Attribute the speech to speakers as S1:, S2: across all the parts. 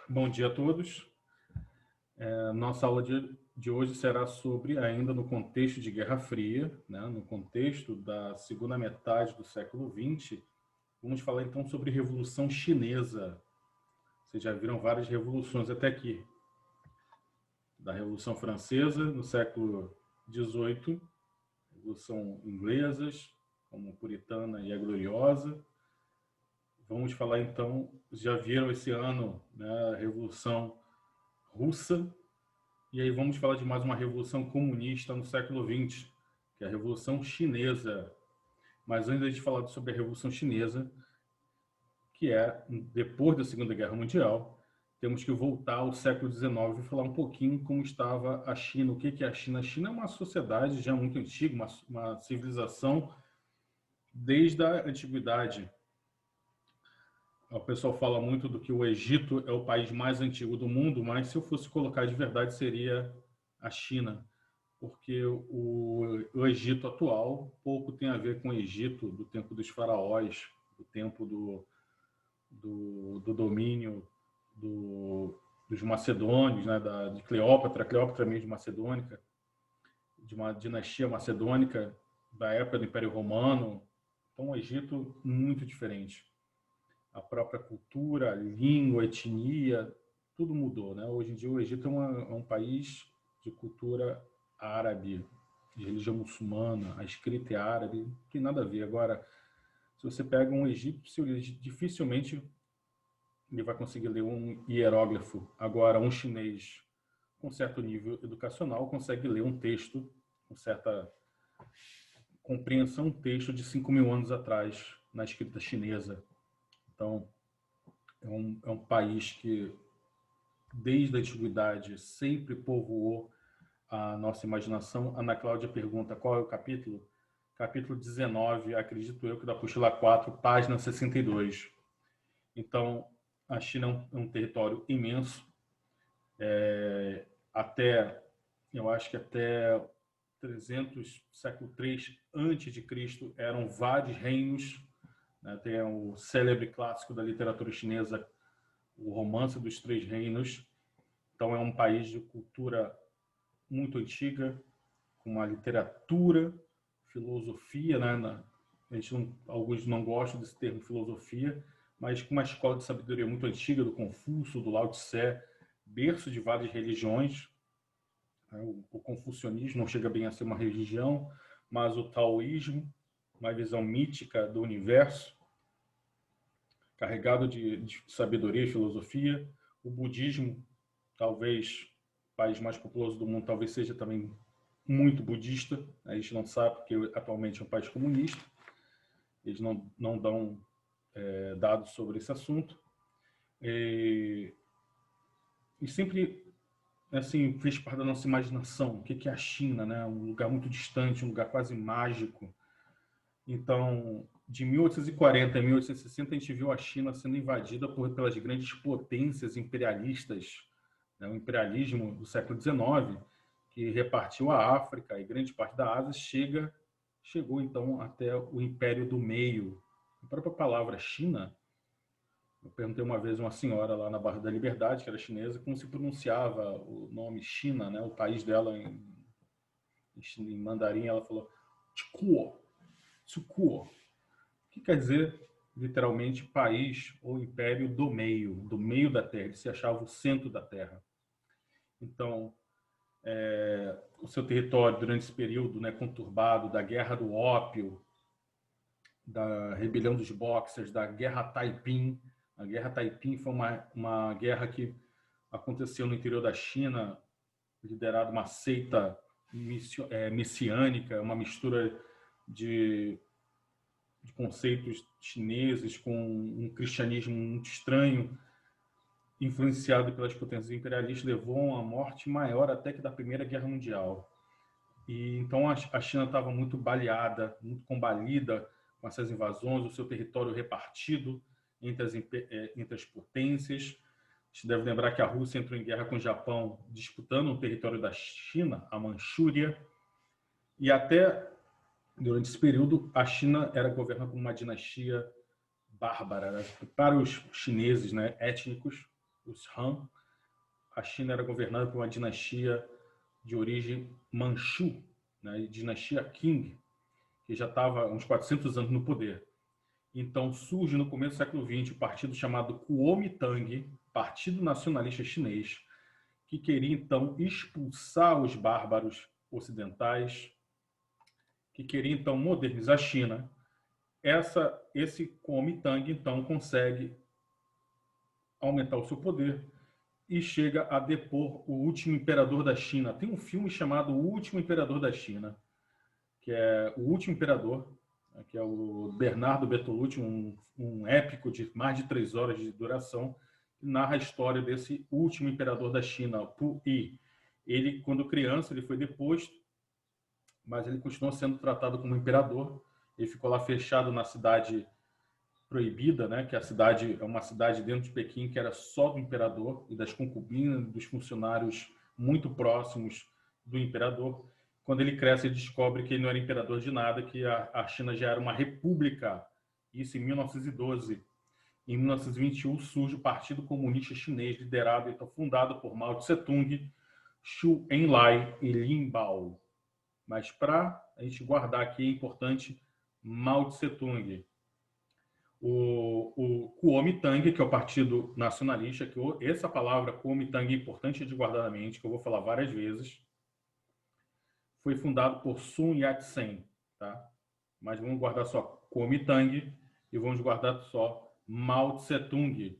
S1: Bom dia a todos. Nossa aula de hoje será sobre, ainda no contexto de Guerra Fria, né, no contexto da segunda metade do século XX, vamos falar então sobre Revolução Chinesa. Vocês já viram várias revoluções até aqui. Da Revolução Francesa, no século XVIII, Revolução Inglesa, como Puritana e a Gloriosa. Vamos falar então, já viram esse ano, né, a Revolução Russa, e aí vamos falar de mais uma revolução comunista no século XX, que é a Revolução Chinesa. Mas antes de falar sobre a Revolução Chinesa, que é depois da Segunda Guerra Mundial, temos que voltar ao século XIX e falar um pouquinho como estava a China. O que é a China? A China é uma sociedade já muito antiga, uma civilização desde a antiguidade. O pessoal fala muito do que o Egito é o país mais antigo do mundo, mas se eu fosse colocar de verdade seria a China, porque o Egito atual pouco tem a ver com o Egito do tempo dos faraós, do tempo do domínio dos macedônios, né, de Cleópatra mesmo macedônica, de uma dinastia macedônica da época do Império Romano. Então, o Egito muito diferente. A própria cultura, a língua, a etnia, tudo mudou, né? Hoje em dia o Egito é um país de cultura árabe, de religião muçulmana, a escrita é árabe, não tem nada a ver. Agora, se você pega um egípcio, dificilmente ele vai conseguir ler um hieróglifo. Agora, um chinês com certo nível educacional consegue ler um texto, com certa compreensão, um texto de 5.000 anos atrás, na escrita chinesa. Então, é um país que, desde a antiguidade, sempre povoou a nossa imaginação. Ana Cláudia pergunta qual é o capítulo? Capítulo 19, acredito eu, que da apostila 4, página 62. Então, a China é um território imenso. Eu acho que até 300, século 3 antes de Cristo, eram vários reinos. Né? Tem o célebre clássico da literatura chinesa, o Romance dos Três Reinos. Então, é um país de cultura muito antiga, com uma literatura, filosofia, né? Alguns não gostam desse termo filosofia, mas com uma escola de sabedoria muito antiga, do Confúcio, do Lao Tse, berço de várias religiões. O confucionismo não chega bem a ser uma religião, mas o taoísmo, uma visão mítica do universo, carregado de sabedoria e filosofia. O budismo, talvez o país mais populoso do mundo, talvez seja também muito budista. A gente não sabe, porque atualmente é um país comunista. Eles não dão dados sobre esse assunto. E sempre assim, fez parte da nossa imaginação. O que é a China, né? Um lugar muito distante, um lugar quase mágico. Então, de 1840 a 1860, a gente viu a China sendo invadida pelas grandes potências imperialistas, né? O imperialismo do século XIX, que repartiu a África e grande parte da Ásia, chegou então até o Império do Meio. A própria palavra China, eu perguntei uma vez a uma senhora lá na Barra da Liberdade, que era chinesa, como se pronunciava o nome China, né? O país dela em mandarim. Ela falou Tikuo, Tsukuo, que quer dizer literalmente país ou império do meio da Terra. Ele se achava o centro da Terra. Então, o seu território durante esse período, né, conturbado da Guerra do Ópio, da rebelião dos Boxers, da Guerra Taiping. A Guerra Taiping foi uma guerra que aconteceu no interior da China, liderada uma seita messiânica, uma mistura de conceitos chineses com um cristianismo muito estranho, influenciado pelas potências imperialistas, levou a uma morte maior até que da Primeira Guerra Mundial. E então a China estava muito baleada, muito combalida com essas invasões, o seu território repartido entre as potências. A gente deve lembrar que a Rússia entrou em guerra com o Japão, disputando o território da China, a Manchúria, e até durante esse período a China era governada por uma dinastia bárbara, né? Para os chineses, né, étnicos, os Han, a China era governada por uma dinastia de origem Manchu, né, dinastia Qing, que já estava uns 400 anos no poder. Então surge no começo do século XX o partido chamado Kuomintang, Partido Nacionalista Chinês, que queria então expulsar os bárbaros ocidentais, que queria então modernizar a China. Esse Kuomintang então consegue aumentar o seu poder e chega a depor o último imperador da China. Tem um filme chamado O Último Imperador da China, que é O Último Imperador, que é o Bernardo Bertolucci, um épico de mais de 3 horas de duração, que narra a história desse último imperador da China, Pu Yi. Ele, quando criança, ele foi deposto, mas ele continuou sendo tratado como imperador. Ele ficou lá fechado na cidade proibida, né, que a cidade é uma cidade dentro de Pequim que era só do imperador e das concubinas, dos funcionários muito próximos do imperador. Quando ele cresce, ele descobre que ele não era imperador de nada, que a China já era uma república. Isso em 1912. Em 1921 surge o Partido Comunista Chinês, liderado, então fundado por Mao Tse-tung, Xu Enlai e Lin Biao. Mas para a gente guardar aqui é importante Mao Tse-tung. O Kuomintang, que é o Partido Nacionalista, que essa palavra Kuomintang é importante de guardar na mente, que eu vou falar várias vezes, foi fundado por Sun Yat-sen, tá? Mas vamos guardar só Kuomintang e vamos guardar só Mao Tse-tung.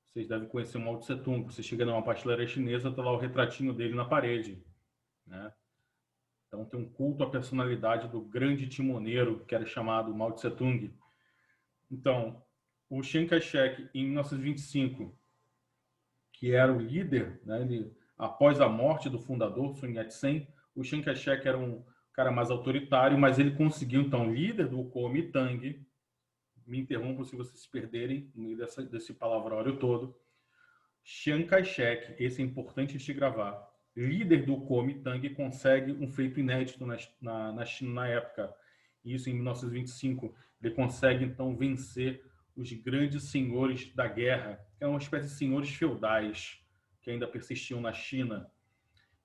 S1: Vocês devem conhecer o Mao Tse-tung. Você chega numa pastelaria chinesa, está lá o retratinho dele na parede, né? Então tem um culto à personalidade do grande timoneiro, que era chamado Mao Tse-tung. Então, o Chiang Kai-shek, em 1925, que era o líder, né, após a morte do fundador, Sun Yat-sen, o Chiang Kai-shek era um cara mais autoritário, mas ele conseguiu, então, líder do Kuomintang, me interrompam se vocês se perderem no meio desse palavrório todo, Chiang Kai-shek, esse é importante de gravar, líder do Kuomintang, consegue um feito inédito na China na época. Isso em 1925. Ele consegue, então, vencer os grandes senhores da guerra, que eram uma espécie de senhores feudais que ainda persistiam na China.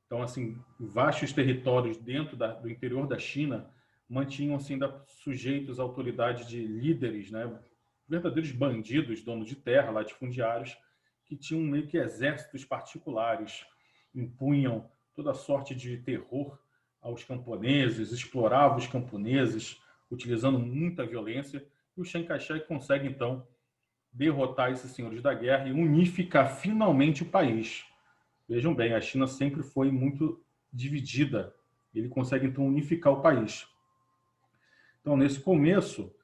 S1: Então, assim, vastos territórios dentro do interior da China mantinham-se ainda sujeitos à autoridade de líderes, né? Verdadeiros bandidos, donos de terra, latifundiários, que tinham meio que exércitos particulares, impunham toda sorte de terror aos camponeses, exploravam os camponeses, utilizando muita violência, e o Chiang Kai-shek consegue, então, derrotar esses senhores da guerra e unificar finalmente o país. Vejam bem, a China sempre foi muito dividida. Ele consegue, então, unificar o país. Então, nesse começo,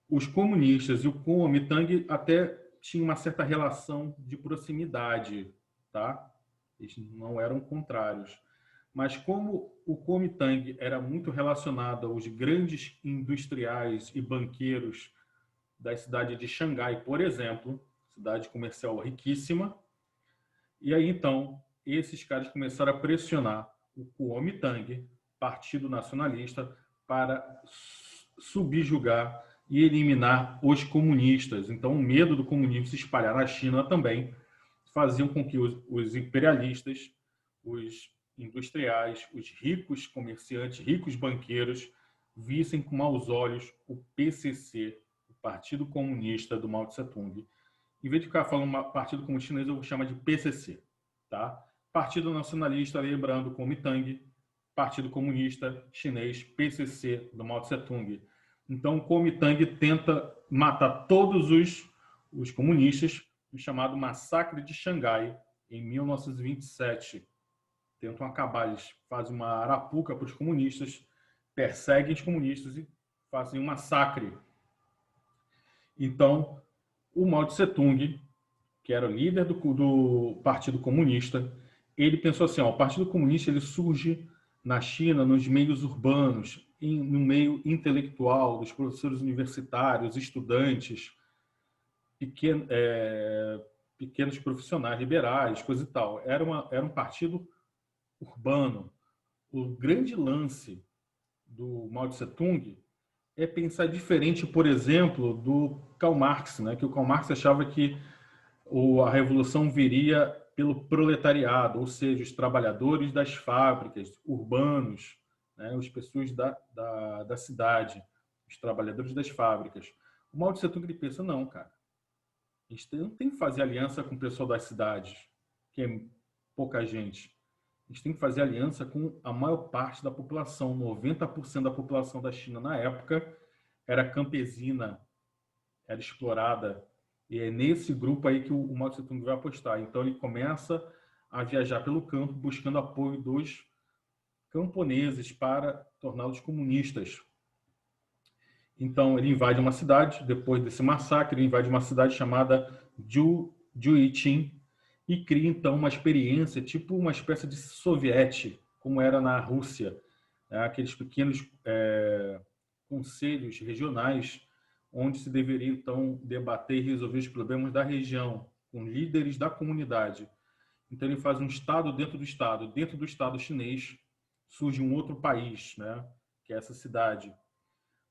S1: os comunistas e o Kuomintang até tinham uma certa relação de proximidade, tá? Eles não eram contrários. Mas como o Kuomintang era muito relacionado aos grandes industriais e banqueiros da cidade de Xangai, por exemplo, cidade comercial riquíssima, e aí então esses caras começaram a pressionar o Kuomintang, Partido Nacionalista, para subjugar e eliminar os comunistas. Então o medo do comunismo se espalhar na China também faziam com que os imperialistas, os industriais, os ricos comerciantes, ricos banqueiros, vissem com maus olhos o PCC, o Partido Comunista do Mao Tse-tung. Em vez de ficar falando Partido Comunista Chinês, eu vou chamar de PCC, tá? Partido Nacionalista, lembrando, Kuomintang, Partido Comunista Chinês, PCC do Mao Tse-tung. Então, o Kuomintang tenta matar todos os comunistas, no chamado Massacre de Xangai, em 1927. Tentam acabar, eles fazem uma arapuca para os comunistas, perseguem os comunistas e fazem um massacre. Então, o Mao Tse-tung, que era o líder do Partido Comunista, ele pensou assim, ó, o Partido Comunista ele surge na China nos meios urbanos, no meio intelectual, dos professores universitários, estudantes, pequenos profissionais liberais, coisa e tal. Era um partido urbano. O grande lance do Mao Tse-tung é pensar diferente, por exemplo, do Karl Marx, né? Que o Karl Marx achava que a revolução viria pelo proletariado, ou seja, os trabalhadores das fábricas, urbanos, né? As pessoas da cidade, os trabalhadores das fábricas. O Mao Tse Tung ele pensa, não, cara, a gente não tem que fazer aliança com o pessoal das cidades, que é pouca gente. A gente tem que fazer aliança com a maior parte da população. 90% da população da China na época era campesina, era explorada. E é nesse grupo aí que o Mao Tse Tung vai apostar. Então ele começa a viajar pelo campo buscando apoio dos camponeses para torná-los comunistas. Então ele invade uma cidade, depois desse massacre, ele invade uma cidade chamada Juiqing e cria então uma experiência, tipo uma espécie de soviete, como era na Rússia, né? Aqueles pequenos conselhos regionais onde se deveria então debater e resolver os problemas da região com líderes da comunidade. Então ele faz um estado dentro do estado. Dentro do estado chinês surge um outro país, né? Que é essa cidade.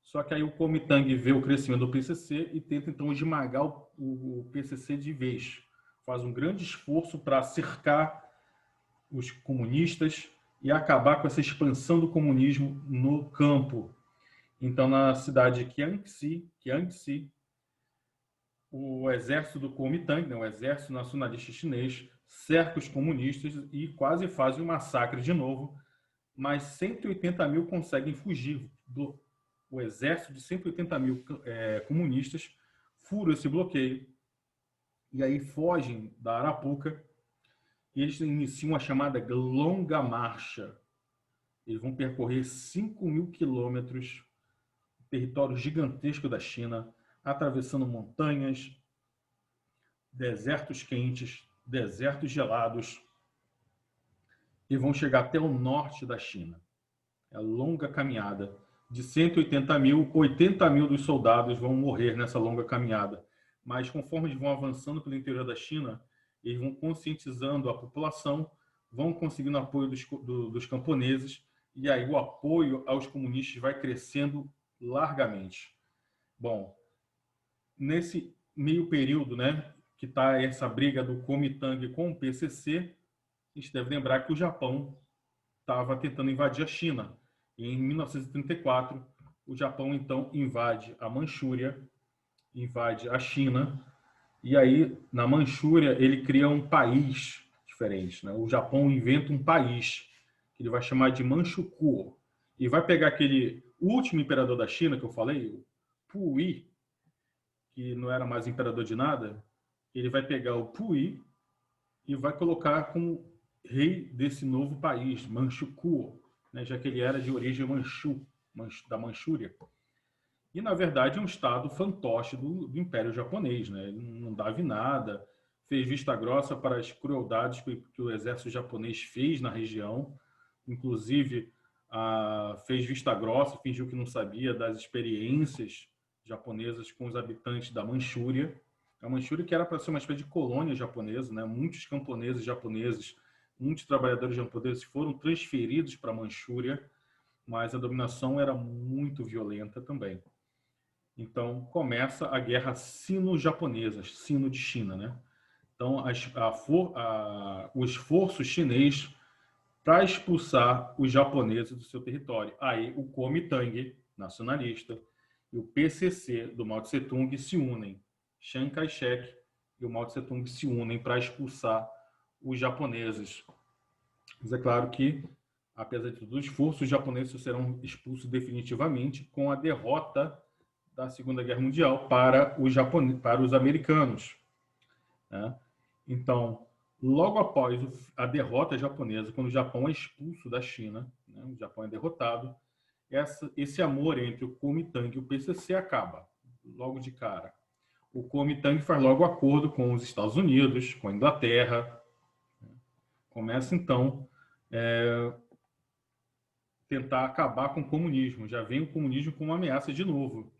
S1: Só que aí o Kuomintang vê o crescimento do PCC e tenta então esmagar o PCC de vez. Faz um grande esforço para cercar os comunistas e acabar com essa expansão do comunismo no campo. Então, na cidade de Jiangxi, o exército do Kuomintang, né, o exército nacionalista chinês, cerca os comunistas e quase faz um massacre de novo, mas 180 mil conseguem fugir. O exército de 180 mil comunistas fura esse bloqueio e aí fogem da Arapuca e eles iniciam a chamada Longa Marcha. Eles vão percorrer 5 mil quilômetros, território gigantesco da China, atravessando montanhas, desertos quentes, desertos gelados, e vão chegar até o norte da China. É a longa caminhada. De 180 mil, 80 mil dos soldados vão morrer nessa longa caminhada. Mas conforme eles vão avançando pelo interior da China, eles vão conscientizando a população, vão conseguindo apoio dos camponeses, e aí o apoio aos comunistas vai crescendo largamente. Bom, nesse meio período, né, que está essa briga do Kuomintang com o PCC, a gente deve lembrar que o Japão estava tentando invadir a China. E em 1934, o Japão então invade a Manchúria, invade a China, e aí na Manchúria ele cria um país diferente, né? O Japão inventa um país que ele vai chamar de Manchukuo e vai pegar aquele último imperador da China que eu falei, o Puyi, que não era mais imperador de nada, ele vai pegar o Puyi e vai colocar como rei desse novo país, Manchukuo, né, já que ele era de origem da Manchúria. E, na verdade, é um estado fantoche do Império Japonês. Né? Ele não dava em nada, fez vista grossa para as crueldades que o exército japonês fez na região, inclusive fez vista grossa, fingiu que não sabia das experiências japonesas com os habitantes da Manchúria. A Manchúria que era para ser uma espécie de colônia japonesa, né? Muitos camponeses japoneses, muitos trabalhadores japoneses foram transferidos para a Manchúria, mas a dominação era muito violenta também. Então começa a guerra sino-japonesa, sino de China, né? Então o esforço chinês para expulsar os japoneses do seu território. Aí o Kuomintang, nacionalista, e o PCC do Mao Tse Tung se unem. Chiang Kai-shek e o Mao Tse Tung se unem para expulsar os japoneses. Mas é claro que, apesar de todo o esforço, os japoneses serão expulsos definitivamente com a derrota da Segunda Guerra Mundial para os americanos. Né? Então, logo após a derrota japonesa, quando o Japão é expulso da China, né, o Japão é derrotado, esse amor entre o Kuomintang e o PCC acaba, logo de cara. O Kuomintang faz logo acordo com os Estados Unidos, com a Inglaterra. Começa, então, tentar acabar com o comunismo. Já vem o comunismo como uma ameaça de novo.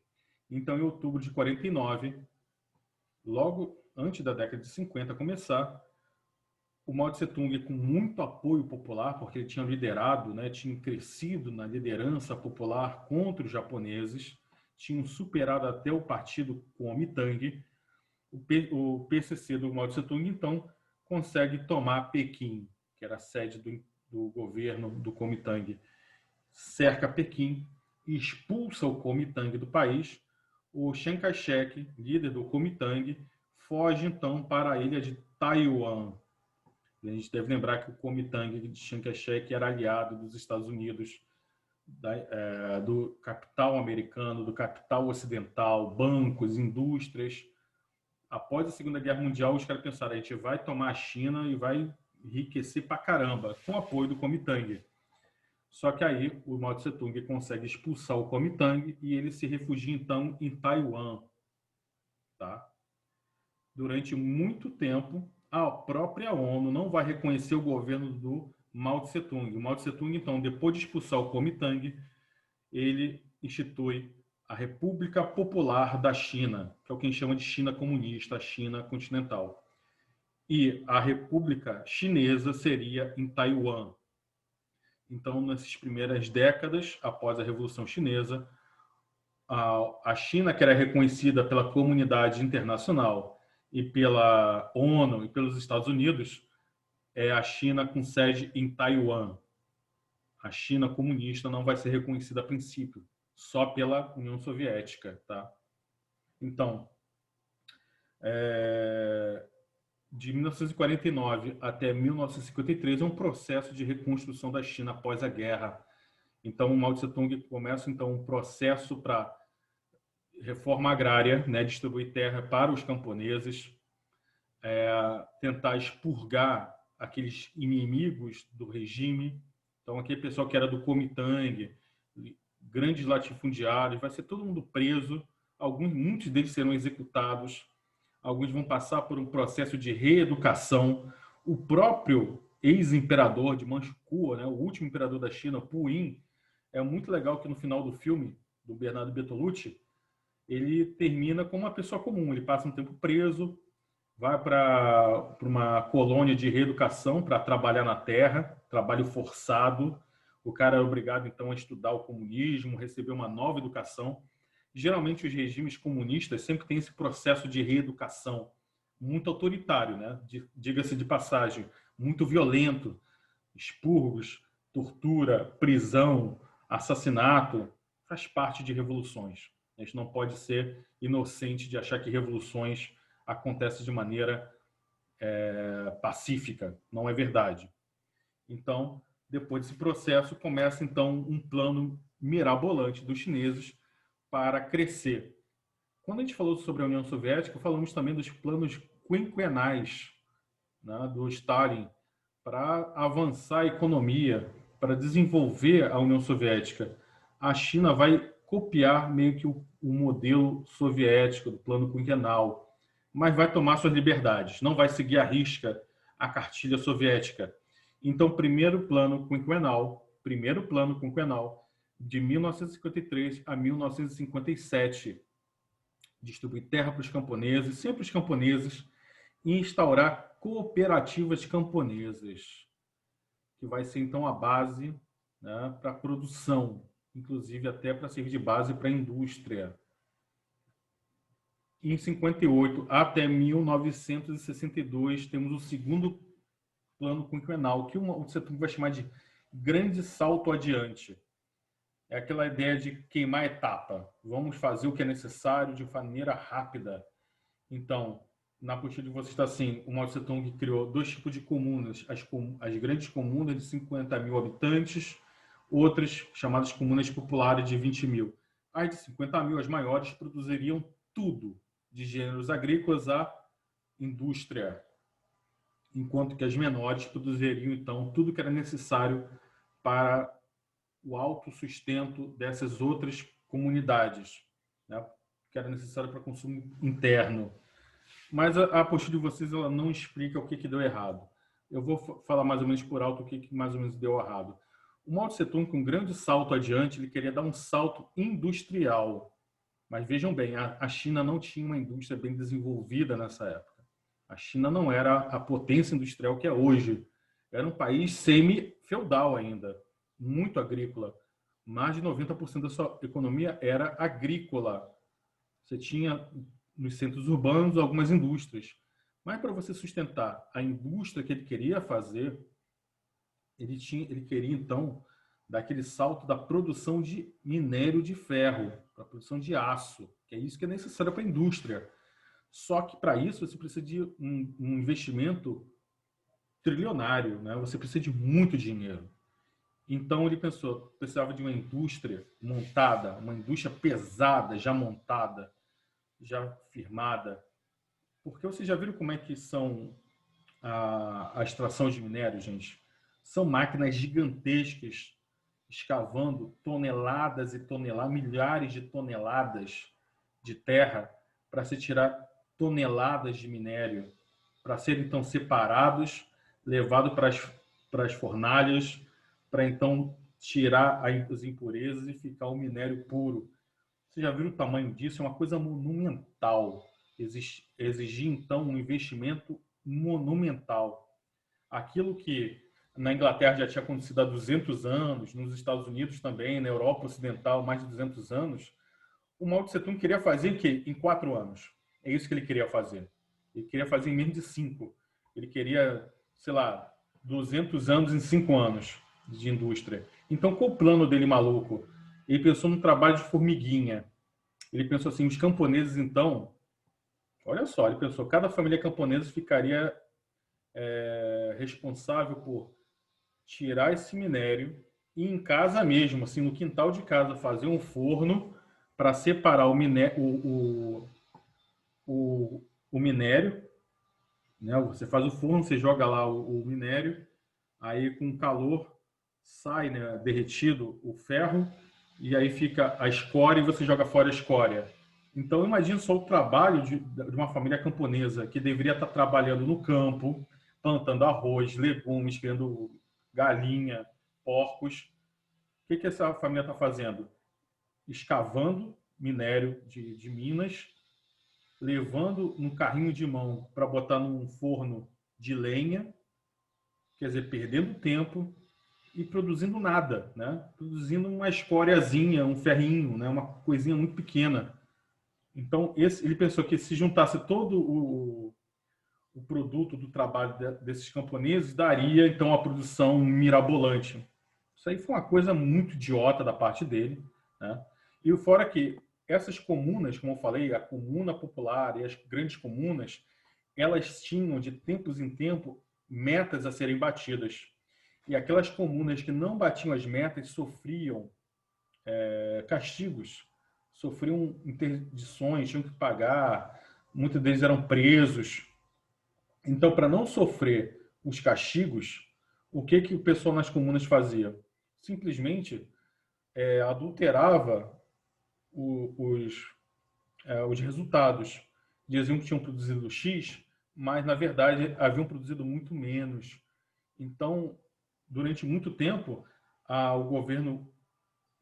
S1: Então, em outubro de 49, logo antes da década de 50 começar, o Mao Tse Tung, com muito apoio popular, porque ele tinha liderado, né, tinha crescido na liderança popular contra os japoneses, tinham superado até o partido Kuomintang. O PCC do Mao Tse-tung, então, consegue tomar Pequim, que era a sede do governo do Kuomintang, cerca Pequim e expulsa o Kuomintang do país. O Chiang Kai-shek, líder do Kuomintang, foge então para a ilha de Taiwan. A gente deve lembrar que o Kuomintang de Chiang Kai-shek era aliado dos Estados Unidos, do capital americano, do capital ocidental, bancos, indústrias. Após a Segunda Guerra Mundial, os caras pensaram, a gente vai tomar a China e vai enriquecer pra caramba, com o apoio do Kuomintang. Só que aí o Mao Tse-tung consegue expulsar o Kuomintang e ele se refugia então em Taiwan. Tá? Durante muito tempo, a própria ONU não vai reconhecer o governo do Mao Tse-tung. O Mao Tse-tung, então, depois de expulsar o Kuomintang, ele institui a República Popular da China, que é o que a gente chama de China comunista, a China continental. E a República Chinesa seria em Taiwan. Então, nessas primeiras décadas, após a Revolução Chinesa, a China, que era reconhecida pela comunidade internacional e pela ONU e pelos Estados Unidos, é a China com sede em Taiwan. A China comunista não vai ser reconhecida a princípio, só pela União Soviética. Tá? Então, de 1949 até 1953 é um processo de reconstrução da China após a guerra. Então, o Mao Tse-tung começa então um processo para reforma agrária, né, distribuir terra para os camponeses, tentar expurgar aqueles inimigos do regime. Então, aquele pessoal que era do Kuomintang, grandes latifundiários, vai ser todo mundo preso. Muitos deles serão executados. Alguns vão passar por um processo de reeducação. O próprio ex-imperador de Manchukuo, né, o último imperador da China, Pu Yin, é muito legal que no final do filme, do Bernardo Bertolucci, ele termina como uma pessoa comum. Ele passa um tempo preso, vai para uma colônia de reeducação para trabalhar na terra, trabalho forçado. O cara é obrigado, então, a estudar o comunismo, receber uma nova educação. Geralmente, os regimes comunistas sempre têm esse processo de reeducação muito autoritário, né? Diga-se de passagem, muito violento, expurgos, tortura, prisão, assassinato, faz parte de revoluções. A gente não pode ser inocente de achar que revoluções acontecem de maneira pacífica. Não é verdade. Então, depois desse processo, começa então um plano mirabolante dos chineses para crescer. Quando a gente falou sobre a União Soviética, falamos também dos planos quinquenais, né, do Stalin para avançar a economia, para desenvolver a União Soviética. A China vai copiar meio que o modelo soviético do plano quinquenal, mas vai tomar suas liberdades, não vai seguir à risca a cartilha soviética. Então, primeiro plano quinquenal, de 1953 a 1957, distribuir terra para os camponeses, sempre os camponeses, e instaurar cooperativas camponesas, que vai ser então a base, né, para a produção, inclusive até para servir de base para a indústria. Em 58 até 1962 temos o segundo plano quinquenal, que o Tse-tung vai chamar de grande salto adiante. É aquela ideia de queimar etapa. Vamos fazer o que é necessário de maneira rápida. Então, na apostila de vocês está assim, o Mao Tse-tung criou dois tipos de comunas, as grandes comunas de 50 mil habitantes, outras chamadas comunas populares de 20 mil. As de 50 mil, as maiores, produziriam tudo, de gêneros agrícolas à indústria, enquanto que as menores produziriam, então, tudo que era necessário para o autossustento dessas outras comunidades, né, que era necessário para consumo interno. Mas a apostila de vocês ela não explica o que deu errado. Eu vou falar mais ou menos por alto o que mais ou menos deu errado. O Mao Tse-tung, com um grande salto adiante, ele queria dar um salto industrial. Mas vejam bem, a China não tinha uma indústria bem desenvolvida nessa época. A China não era a potência industrial que é hoje. Era um país semi-feudal ainda, muito agrícola. mais de 90% da sua economia era agrícola. Você tinha, nos centros urbanos, algumas indústrias. Mas para você sustentar a indústria que ele queria fazer, ele queria, então, dar aquele salto da produção de minério de ferro para a produção de aço, que é isso que é necessário para a indústria. Só que, para isso, você precisa de um investimento trilionário, né? Você precisa de muito dinheiro. Então, ele pensou, precisava de uma indústria montada, uma indústria pesada, já montada, já firmada. Porque vocês já viram como é que são a extração de minério, gente? São máquinas gigantescas, escavando toneladas e toneladas, milhares de toneladas de terra para se tirar toneladas de minério, para serem então separados, levados para as fornalhas, para então tirar as impurezas e ficar o minério puro. Você já viu o tamanho disso? É uma coisa monumental. Exigir, então, um investimento monumental. Aquilo que na Inglaterra já tinha acontecido há 200 anos, nos Estados Unidos também, na Europa Ocidental, mais de 200 anos, o Mao Tse Tung queria fazer em quê? Em 4 anos. É isso que ele queria fazer. Ele queria fazer em menos de 5. Ele queria, sei lá, 200 anos em 5 anos de indústria. Então, qual o plano dele maluco? Ele pensou no trabalho de formiguinha. Ele pensou assim, os camponeses, então, olha só, ele pensou, cada família camponesa ficaria responsável por tirar esse minério e em casa mesmo, assim, no quintal de casa, fazer um forno para separar o minério, né? Você faz o forno, você joga lá o minério, aí com calor sai, né, derretido o ferro e aí fica a escória e você joga fora a escória. Então imagine só o trabalho de uma família camponesa que deveria estar trabalhando no campo, plantando arroz, legumes, criando galinha, porcos. O que essa família está fazendo? Escavando minério de minas, levando um carrinho de mão para botar num forno de lenha, quer dizer, perdendo tempo e produzindo nada, né? Produzindo uma escóriazinha, um ferrinho, né? Uma coisinha muito pequena. Então, ele pensou que se juntasse todo o produto do trabalho desses camponeses, daria, então, a produção mirabolante. Isso aí foi uma coisa muito idiota da parte dele, né? E fora que essas comunas, como eu falei, a comuna popular e as grandes comunas, elas tinham, de tempos em tempo, metas a serem batidas. E aquelas comunas que não batiam as metas sofriam castigos, sofriam interdições, tinham que pagar, muitos deles eram presos. Então, para não sofrer os castigos, o que o pessoal nas comunas fazia? Simplesmente adulterava os resultados. Diziam que tinham produzido X, mas, na verdade, haviam produzido muito menos. Então, durante muito tempo, o governo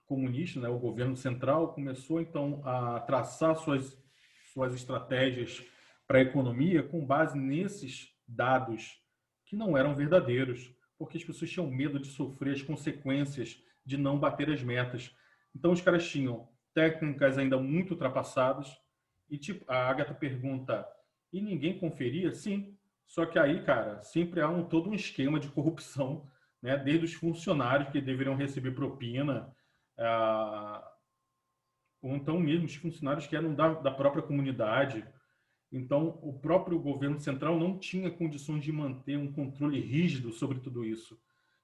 S1: comunista, né, o governo central, começou, então, a traçar suas estratégias para a economia com base nesses dados que não eram verdadeiros, porque as pessoas tinham medo de sofrer as consequências de não bater as metas. Então, os caras tinham técnicas ainda muito ultrapassadas e, tipo, a Agatha pergunta, e ninguém conferia? Sim, só que aí, cara, sempre há todo um esquema de corrupção, né? Desde os funcionários que deveriam receber propina, ou então mesmo os funcionários que eram da própria comunidade. Então, o próprio governo central não tinha condições de manter um controle rígido sobre tudo isso.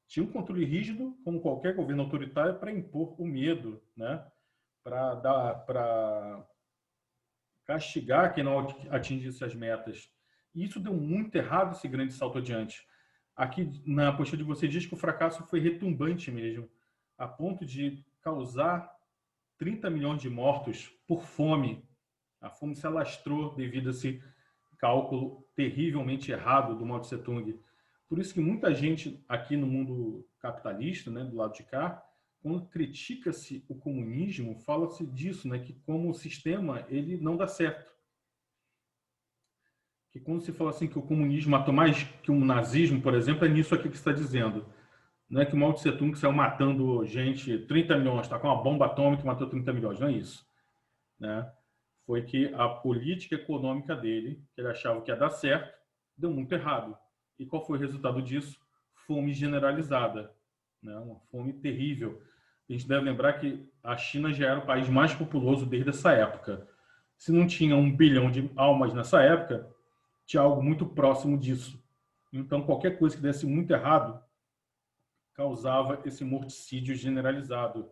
S1: Tinha um controle rígido, como qualquer governo autoritário, para impor o medo, né? Para castigar quem não atingisse as metas. E isso deu muito errado, esse grande salto adiante. Aqui na postura de você diz que o fracasso foi retumbante mesmo, a ponto de causar 30 milhões de mortos por fome. A fome se alastrou devido a esse cálculo terrivelmente errado do Mao Tse Tung. Por isso que muita gente aqui no mundo capitalista, né, do lado de cá, quando critica-se o comunismo, fala-se disso, né, que como o sistema ele não dá certo. Que quando se fala assim que o comunismo matou mais que o nazismo, por exemplo, é nisso aqui que está dizendo. Não é que o Mao Tse Tung saiu matando gente, 30 milhões, está com uma bomba atômica e matou 30 milhões. Não é isso, né? Foi que a política econômica dele, que ele achava que ia dar certo, deu muito errado. E qual foi o resultado disso? Fome generalizada, né? Uma fome terrível. A gente deve lembrar que a China já era o país mais populoso desde essa época. Se não tinha 1 bilhão de almas nessa época, tinha algo muito próximo disso. Então, qualquer coisa que desse muito errado causava esse morticídio generalizado.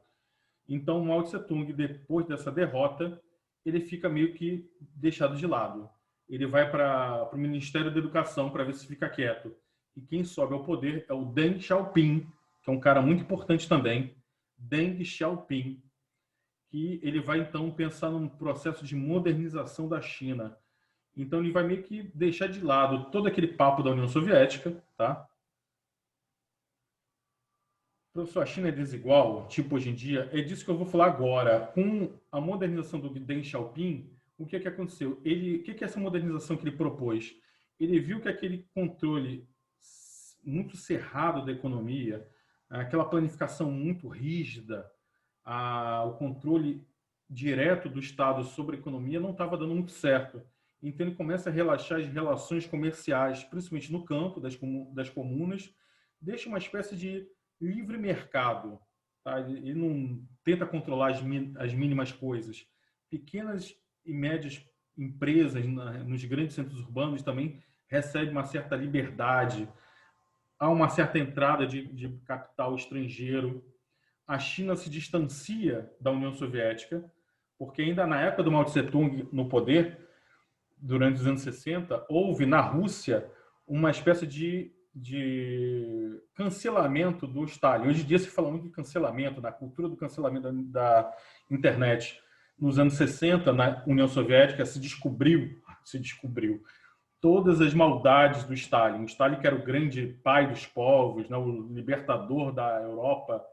S1: Então, Mao Tse Tung, depois dessa derrota, ele fica meio que deixado de lado. Ele vai para o Ministério da Educação para ver se fica quieto. E quem sobe ao poder é o Deng Xiaoping, que é um cara muito importante também. Deng Xiaoping, que ele vai, então, pensar num processo de modernização da China. Então, ele vai meio que deixar de lado todo aquele papo da União Soviética, tá? Professor, a China é desigual, tipo hoje em dia? É disso que eu vou falar agora. Com a modernização do Deng Xiaoping, o que é que aconteceu? O que é essa modernização que ele propôs? Ele viu que aquele controle muito cerrado da economia, aquela planificação muito rígida, o controle direto do Estado sobre a economia não estava dando muito certo. Então ele começa a relaxar as relações comerciais, principalmente no campo das comunas, deixa uma espécie de livre mercado. Tá? Ele não tenta controlar as mínimas coisas. Pequenas e médias empresas nos grandes centros urbanos também recebem uma certa liberdade. Há uma certa entrada de capital estrangeiro. A China se distancia da União Soviética, porque ainda na época do Mao Tse Tung no poder, durante os anos 60, houve na Rússia uma espécie de cancelamento do Stalin. Hoje em dia se fala muito de cancelamento, na cultura do cancelamento da internet. Nos anos 60, na União Soviética, se descobriu todas as maldades do Stalin. O Stalin, que era o grande pai dos povos, né, o libertador da Europa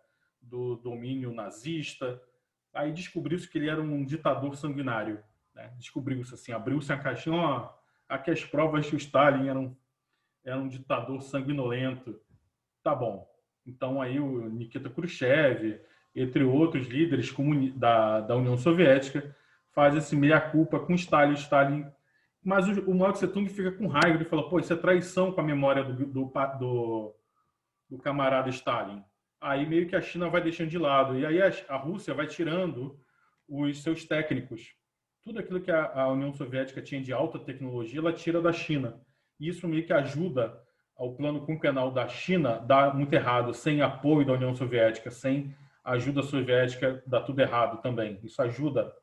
S1: do domínio nazista. Aí descobriu-se que ele era um ditador sanguinário. Né? Descobriu-se assim, abriu-se a caixinha, ó, aqui as provas que o Stalin era um ditador sanguinolento. Tá bom. Então aí o Nikita Khrushchev, entre outros líderes da União Soviética, faz esse meia-culpa com Stalin. Mas o Mao Tse Tung fica com raiva. Ele fala, pô, isso é traição com a memória do camarada Stalin. Aí meio que a China vai deixando de lado. E aí a Rússia vai tirando os seus técnicos. Tudo aquilo que a União Soviética tinha de alta tecnologia, ela tira da China. E isso meio que ajuda ao plano quinquenal da China dar muito errado, sem apoio da União Soviética, sem ajuda soviética, dá tudo errado também. Isso ajuda,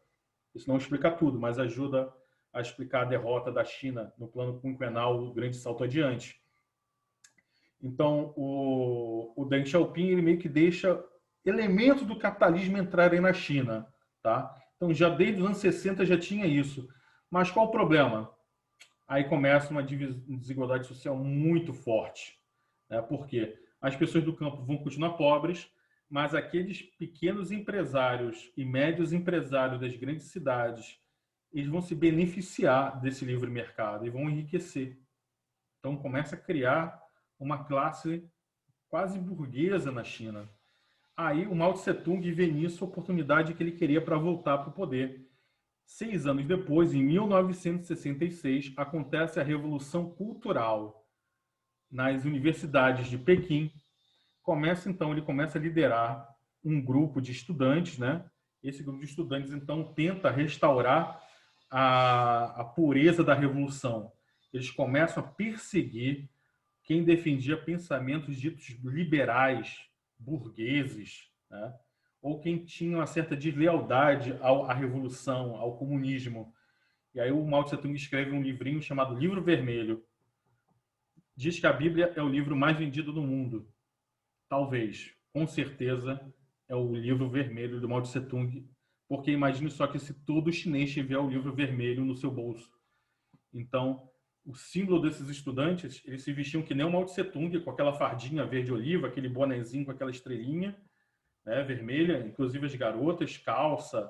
S1: isso não explica tudo, mas ajuda a explicar a derrota da China no plano quinquenal, o grande salto adiante. Então, o Deng Xiaoping ele meio que deixa elementos do capitalismo entrarem na China. Tá? Então, já desde os anos 60 já tinha isso. Mas qual o problema? Aí começa uma desigualdade social muito forte. Né? Por quê? As pessoas do campo vão continuar pobres, mas aqueles pequenos empresários e médios empresários das grandes cidades, eles vão se beneficiar desse livre mercado e vão enriquecer. Então, começa a criar uma classe quase burguesa na China. Aí o Mao Tse Tung vê nisso a oportunidade que ele queria para voltar para o poder. 6 anos depois, em 1966, acontece a Revolução Cultural nas universidades de Pequim. Ele começa a liderar um grupo de estudantes, né? Esse grupo de estudantes, então, tenta restaurar a pureza da Revolução. Eles começam a perseguir quem defendia pensamentos ditos liberais, burgueses, né? Ou quem tinha uma certa deslealdade à revolução, ao comunismo. E aí o Mao Tse Tung escreve um livrinho chamado Livro Vermelho. Diz que a Bíblia é o livro mais vendido do mundo. Talvez, com certeza, é o Livro Vermelho do Mao Tse Tung, porque imagine só que se todo chinês tiver o Livro Vermelho no seu bolso. Então, o símbolo desses estudantes, eles se vestiam que nem o Mao Tse Tung, com aquela fardinha verde-oliva, aquele bonezinho com aquela estrelinha, né, vermelha, inclusive as garotas, calça,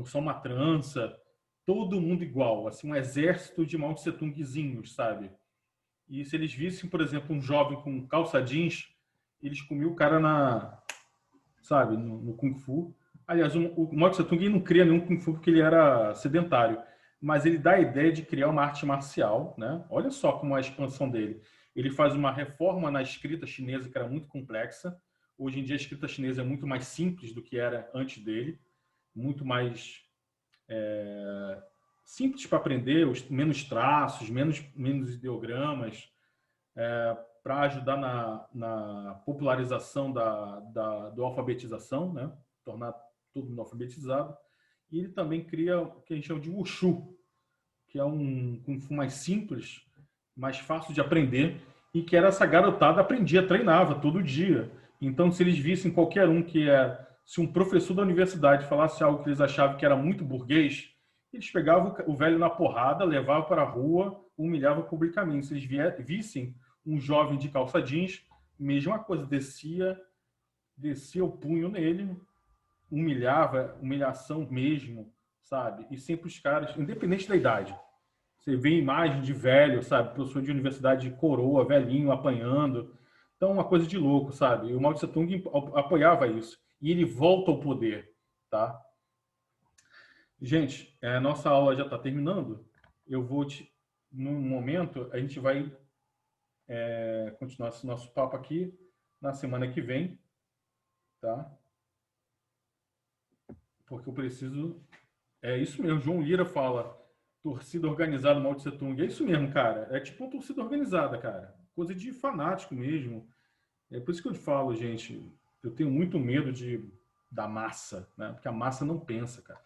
S1: só uma trança, todo mundo igual, assim, um exército de Mao Tse Tungzinhos, sabe? E se eles vissem, por exemplo, um jovem com calça jeans, eles comiam o cara sabe, no Kung Fu. Aliás, o Mao Tse Tung não cria nenhum Kung Fu porque ele era sedentário, mas ele dá a ideia de criar uma arte marcial, né? Olha só como é a expansão dele. Ele faz uma reforma na escrita chinesa que era muito complexa. Hoje em dia a escrita chinesa é muito mais simples do que era antes dele, muito mais simples para aprender, menos traços, menos ideogramas, para ajudar na popularização da alfabetização, né? Tornar todo mundo alfabetizado. E ele também cria o que a gente chama de Wushu, que é um Kung Fu mais simples, mais fácil de aprender, e que era essa garotada aprendia, treinava todo dia. Então, se eles vissem qualquer um se um professor da universidade falasse algo que eles achavam que era muito burguês, eles pegavam o velho na porrada, levavam para a rua, humilhavam publicamente. Se eles vissem um jovem de calça jeans, mesma coisa, descia o punho nele, humilhação mesmo, sabe? E sempre os caras, independente da idade. Você vê imagem de velho, sabe? Professor de universidade de coroa, velhinho, apanhando. Então, uma coisa de louco, sabe? E o Mao Tse Tung apoiava isso. E ele volta ao poder, tá? Gente, a nossa aula já está terminando. Num momento, a gente vai continuar esse nosso papo aqui na semana que vem, tá? Porque eu preciso... É isso mesmo, João Lira fala, torcida organizada Mao Tse Tung. É isso mesmo, cara. É tipo uma torcida organizada, cara. Coisa de fanático mesmo. É por isso que eu falo, gente, eu tenho muito medo da massa, né? Porque a massa não pensa, cara.